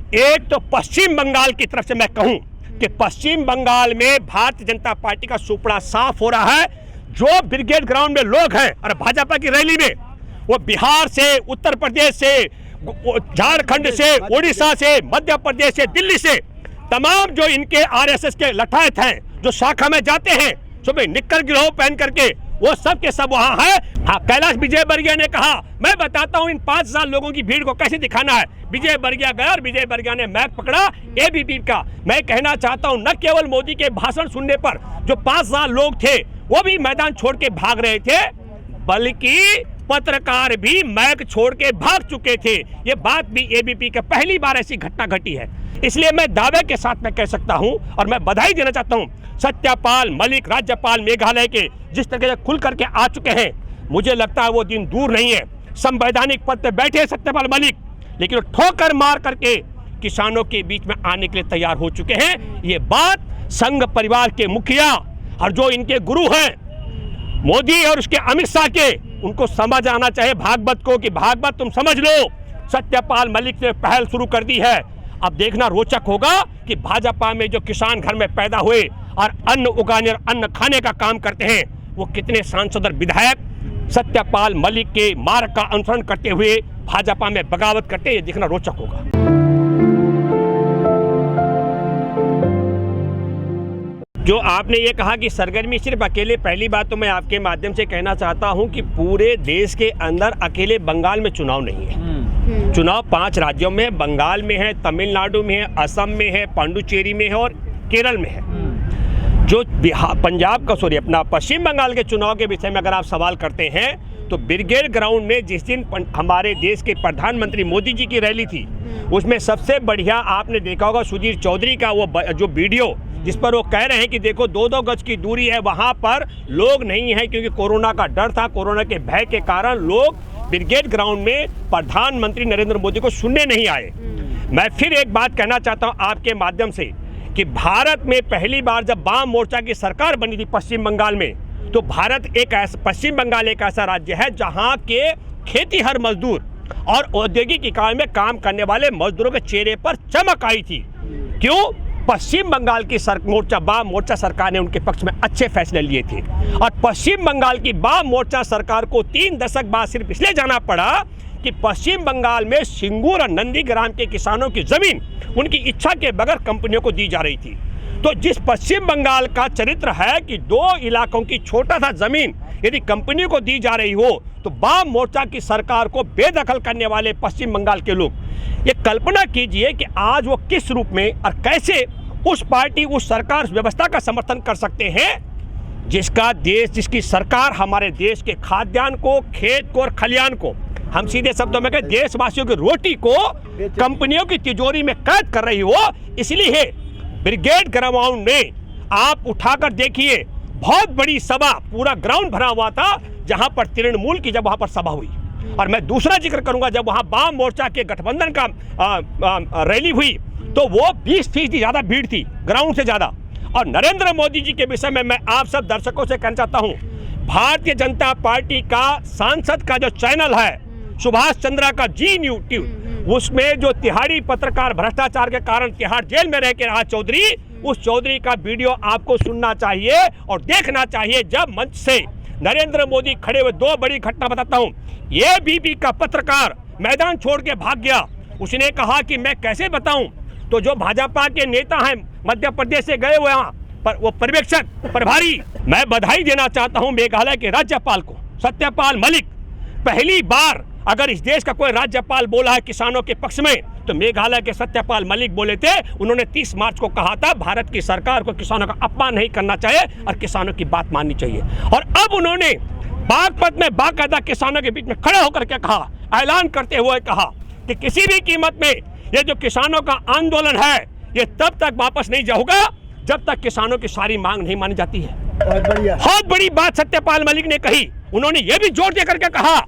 एक तो पश्चिम बंगाल की तरफ से मैं कहूं कि पश्चिम बंगाल में भारतीय जनता पार्टी का सुपड़ा साफ हो रहा है। जो ब्रिगेड ग्राउंड में लोग हैं और भाजपा की रैली में वो बिहार से, उत्तर प्रदेश से, झारखंड से, उड़ीसा से, मध्य प्रदेश से, दिल्ली से, तमाम जो इनके आरएसएस के लठायत हैं जो शाखा में जाते हैं सुबह निक्कर गिरोह पहन करके, वो सब के सब वहां है। हाँ, कैलाश विजयवर्गीय ने कहा मैं बताता हूं इन 5000 लोगों की भीड़ को कैसे दिखाना है। विजयवर्गीय गया और विजयवर्गीय ने मैक पकड़ा एबीपी का। मैं कहना चाहता हूं न केवल मोदी के भाषण सुनने पर जो 5000 लोग थे वो भी मैदान छोड़ के भाग रहे थे, बल्कि पत्रकार भी मैक छोड़ के भाग चुके थे। ये बात भी एबीपी के पहली बार ऐसी घटना घटी है। इसलिए मैं दावे के साथ मैं कह सकता हूं और मैं बधाई देना चाहता हूं सत्यपाल मलिक, राज्यपाल मेघालय के, जिस तरह से खुल करके आ चुके हैं। मुझे लगता है वो दिन दूर नहीं है। संवैधानिक पद पे बैठे सत्यपाल मलिक, लेकिन ठोकर मार करके किसानों के बीच में आने के लिए तैयार हो चुके हैं। ये बात संघ परिवार के मुखिया और जो इनके गुरु हैं मोदी और उसके अमित शाह के, उनको समझ आना चाहिए भागवत को कि भागवत तुम समझ लो। सत्यपाल मलिक ने पहल शुरू कर दी है। अब देखना रोचक होगा कि भाजपा में जो किसान घर में पैदा हुए और अन्न उगाने और अन्न खाने का काम करते हैं, वो कितने सांसद और विधायक सत्यपाल मलिक के मार्ग का अनुसरण करते हुए भाजपा में बगावत करते हैं। ये देखना रोचक होगा। जो आपने ये कहा कि सरगर्मी सिर्फ अकेले, पहली बात तो मैं आपके माध्यम से कहना चाहता हूं कि पूरे देश के अंदर अकेले बंगाल में चुनाव नहीं है। चुनाव 5 राज्यों में, बंगाल में है, तमिलनाडु में है, असम में है, पांडुचेरी में है और केरल में है। जो पंजाब का अपना पश्चिम बंगाल के चुनाव के विषय में अगर आप सवाल करते हैं तो ब्रिगेड ग्राउंड में जिस दिन हमारे देश के प्रधानमंत्री मोदी जी की रैली थी, उसमें सबसे बढ़िया आपने देखा होगा सुधीर चौधरी का वो जो वीडियो जिस पर वो कह रहे हैं कि देखो 2-2 गज की दूरी है, वहाँ पर लोग नहीं है क्योंकि कोरोना का डर था। कोरोना के भय के कारण लोग ब्रिगेड ग्राउंड में प्रधानमंत्री नरेंद्र मोदी को सुनने नहीं आए। मैं फिर एक बात कहना चाहता हूँ आपके माध्यम से कि भारत में पहली बार जब वाम मोर्चा की सरकार बनी थी पश्चिम बंगाल में, तो पश्चिम बंगाल एक ऐसा राज्य है जहाँ के खेतीहर मजदूर और औद्योगिक इकाई में काम करने वाले मजदूरों के चेहरे पर चमक आई थी। क्यों? पश्चिम बंगाल की वाम मोर्चा सरकार ने उनके पक्ष में अच्छे फैसले लिए थे। और पश्चिम बंगाल की वाम मोर्चा सरकार को 3 दशक बाद सिर्फ इसलिए जाना पड़ा कि पश्चिम बंगाल में सिंगूर और नंदीग्राम के किसानों की जमीन उनकी इच्छा के बगैर कंपनियों को दी जा रही थी। तो जिस पश्चिम बंगाल का चरित्र है कि 2 इलाकों की छोटा सा जमीन यदि कंपनियों को दी जा रही हो, तो वाम मोर्चा की सरकार को बेदखल करने वाले पश्चिम बंगाल के लोग, ये कल्पना कीजिए कि आज वो किस रूप में और कैसे उस पार्टी, उस सरकार, उस व्यवस्था का समर्थन कर सकते हैं जिसकी सरकार हमारे देश के खाद्यान्न को, खेत को और खलियान को, हम सीधे शब्दों में कहें देशवासियों की रोटी को कंपनियों की तिजोरी में कैद कर रही हो। इसलिए ब्रिगेड ग्राउंड में आप उठाकर देखिए, बहुत बड़ी सभा, पूरा ग्राउंड भरा हुआ था जहां पर तृणमूल की जब वहां पर सभा हुई। और मैं दूसरा जिक्र करूंगा, जब वहां वाम मोर्चा के गठबंधन का रैली हुई तो वो 20% ज्यादा भीड़ थी ग्राउंड से ज्यादा। और नरेंद्र मोदी जी के विषय में मैं आप सब दर्शकों से कहना चाहता हूं, भारतीय जनता पार्टी का सांसद का जो चैनल है सुभाष चंद्रा का जी न्यूज, उसमें जो तिहाड़ी पत्रकार भ्रष्टाचार के कारण तिहाड़ जेल में रह के रहा चौधरी, उस चौधरी का वीडियो आपको सुनना चाहिए और देखना चाहिए। जब मंच से नरेंद्र मोदी खड़े हुए, 2 बड़ी घटना बताता हूं। ये बीबी का पत्रकार मैदान छोड़ के भाग गया। उसने कहा कि मैं कैसे बताऊं, तो जो भाजपा के नेता हैं मध्य प्रदेश से गए हुए वहां पर, वो पर्यवेक्षक प्रभारी, मैं बधाई देना चाहता हूं मेघालय के राज्यपाल को, सत्यपाल मलिक। पहली बार अगर इस देश का कोई राज्यपाल बोला है किसानों के पक्ष में, तो मेघालय के सत्यपाल मलिक बोले थे। उन्होंने 30 मार्च को कहा था भारत की सरकार को किसानों का अपमान नहीं करना चाहिए और किसानों की बात माननी चाहिए। और अब उन्होंने बागपत में बाकायदा किसानों के बीच में खड़े होकर के कहा, ऐलान करते हुए कहा कि किसी भी कीमत में ये जो किसानों का आंदोलन है ये तब तक वापस नहीं जाऊंगा जब तक किसानों की सारी मांग नहीं मानी जाती है। बहुत बड़ी बात सत्यपाल मलिक ने कही। उन्होंने ये भी जोर देकर के कहा,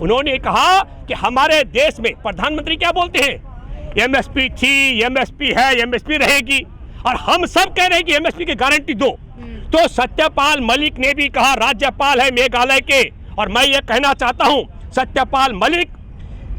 उन्होंने कहा कि हमारे देश में प्रधानमंत्री क्या बोलते हैं, एमएसपी थी, एमएसपी है, एमएसपी रहेगी, और हम सब कह रहे हैं कि एमएसपी की गारंटी दो। तो सत्यपाल मलिक ने भी कहा, राज्यपाल है मेघालय के, और मैं ये कहना चाहता हूं सत्यपाल मलिक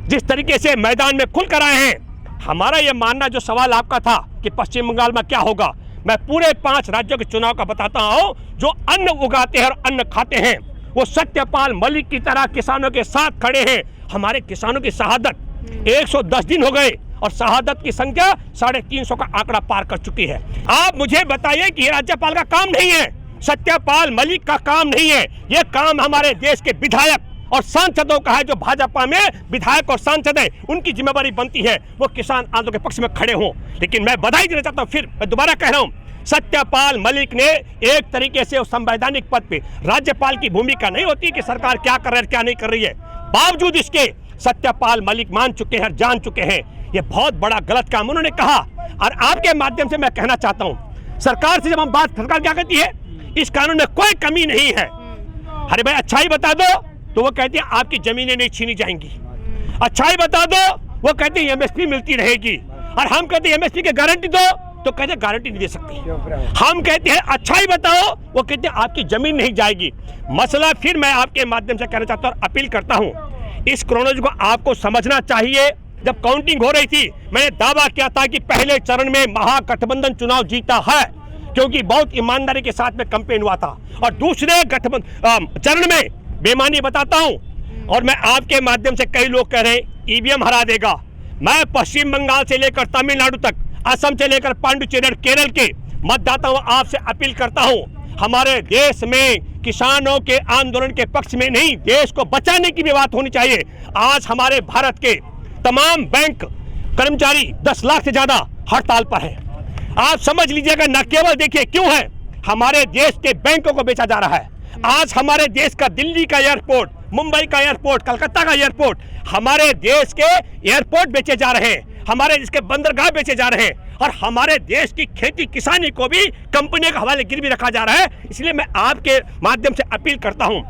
जिस तरीके से मैदान में खुल कर आए हैं, हमारा ये मानना, जो सवाल आपका था कि पश्चिम बंगाल में क्या होगा, मैं पूरे 5 राज्यों के चुनाव का बताता हूँ। जो अन्न उगाते हैं और अन्न खाते हैं, वो सत्यपाल मलिक की तरह किसानों के साथ खड़े हैं। हमारे किसानों की शहादत 110 दिन हो गए और शहादत की संख्या 350 का आंकड़ा पार कर चुकी है। आप मुझे बताइए कि ये राज्यपाल का काम नहीं है, सत्यपाल मलिक का काम नहीं है, ये काम हमारे देश के विधायक और सांसदों का है। जो भाजपा में विधायक और सांसद हैं, उनकी जिम्मेवारी बनती है वो किसान आंदोलन के पक्ष में खड़े हों। लेकिन मैं बधाई देना चाहता हूँ, फिर मैं दोबारा कह रहा हूँ, सत्यपाल मलिक ने एक तरीके से उस संवैधानिक पद पे, राज्यपाल की भूमिका नहीं होती कि सरकार क्या कर रही है क्या नहीं कर रही है, बावजूद इसके सत्यपाल मलिक मान चुके हैं, जान चुके हैं ये बहुत बड़ा गलत काम उन्होंने कहा। और आपके माध्यम से मैं कहना चाहता हूं, सरकार से जब हम बात, सरकार क्या कहती है, इस कानून में कोई कमी नहीं है। अरे भाई अच्छाई बता दो तो वो कहती है आपकी जमीनें नहीं छीनी जाएंगी, अच्छाई बता दो वो कहते हैं एमएसपी मिलती रहेगी, और हम कहते हैं एमएसपी की गारंटी दो तो कहते हैं गारंटी नहीं दे सकती। हम कहते हैं अच्छाई बताओ, वो कहते हैं आपकी जमीन नहीं जाएगी। मसला फिर मैं आपके माध्यम से कहना चाहता हूं और अपील करता हूं, इस क्रोनोलॉजी को आपको समझना चाहिए। जब काउंटिंग हो रही थी, मैंने दावा किया था कि पहले चरण में महागठबंधन चुनाव जीता है, क्योंकि बहुत ईमानदारी के साथ में कैंपेन हुआ था। और दूसरे चरण में बेईमानी बताता हूं, और मैं आपके माध्यम से, कई लोग कह रहे हैं ईवीएम हरा देगा। मैं पश्चिम बंगाल से लेकर तमिलनाडु तक, असम से लेकर पांडुचेरी और केरल के मतदाताओं आपसे अपील करता हूं, हमारे देश में किसानों के आंदोलन के पक्ष में नहीं, देश को बचाने की भी बात होनी चाहिए। आज हमारे भारत के तमाम बैंक कर्मचारी 10 लाख से ज्यादा हड़ताल पर हैं। आप समझ लीजिएगा, न केवल देखिए क्यों है, हमारे देश के बैंकों को बेचा जा रहा है। आज हमारे देश का दिल्ली का एयरपोर्ट, मुंबई का एयरपोर्ट, कलकत्ता का एयरपोर्ट, हमारे देश के एयरपोर्ट बेचे जा रहे हैं, हमारे देश के बंदरगाह बेचे जा रहे हैं, और हमारे देश की खेती किसानी को भी कंपनियों के हवाले गिरवी रखा जा रहा है। इसलिए मैं आपके माध्यम से अपील करता हूं,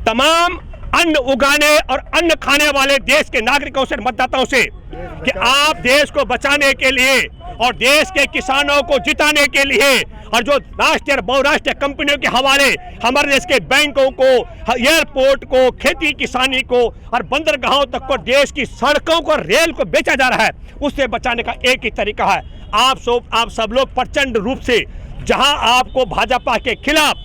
तमाम अन्न उगाने और अन्न खाने वाले देश के नागरिकों से, मतदाताओं से, कि आप देश को बचाने के लिए और देश के किसानों को जिताने के लिए, और जो राष्ट्रीय और बहुराष्ट्रीय कंपनियों के हवाले हमारे देश के बैंकों को, एयरपोर्ट को, खेती किसानी को और बंदरगाहों तक को, देश की सड़कों को, रेल को बेचा जा रहा है, उससे बचाने का एक ही तरीका है, आप सब लोग प्रचंड रूप से, जहां आपको भाजपा के खिलाफ,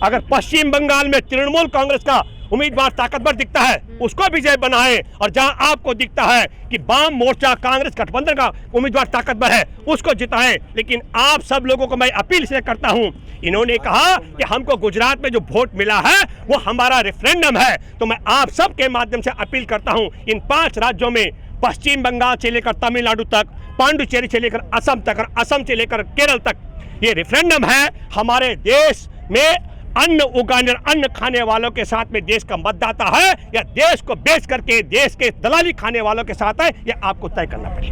अगर पश्चिम बंगाल में तृणमूल कांग्रेस का उम्मीदवार ताकतवर दिखता है उसको विजय बनाएं, और जहां आपको दिखता है कि वाम मोर्चा कांग्रेस गठबंधन का उम्मीदवार ताकतवर है उसको जिताएं। लेकिन आप सब लोगों को मैं अपील इसलिए करता हूं, इन्होंने कहा कि हमको गुजरात में जो वोट मिला है वो हमारा रेफरेंडम है, तो मैं आप सब के माध्यम से अपील करता हूं, इन 5 राज्यों में, पश्चिम बंगाल से लेकर तमिलनाडु तक, पांडुचेरी से लेकर असम तक, और असम से लेकर केरल तक, ये रेफरेंडम है। हमारे देश में अन्न उगाने और अन्न खाने वालों के साथ में देश का मतदाता है, या देश को बेच करके देश के दलाली खाने वालों के साथ है, यह आपको तय करना पड़ेगा।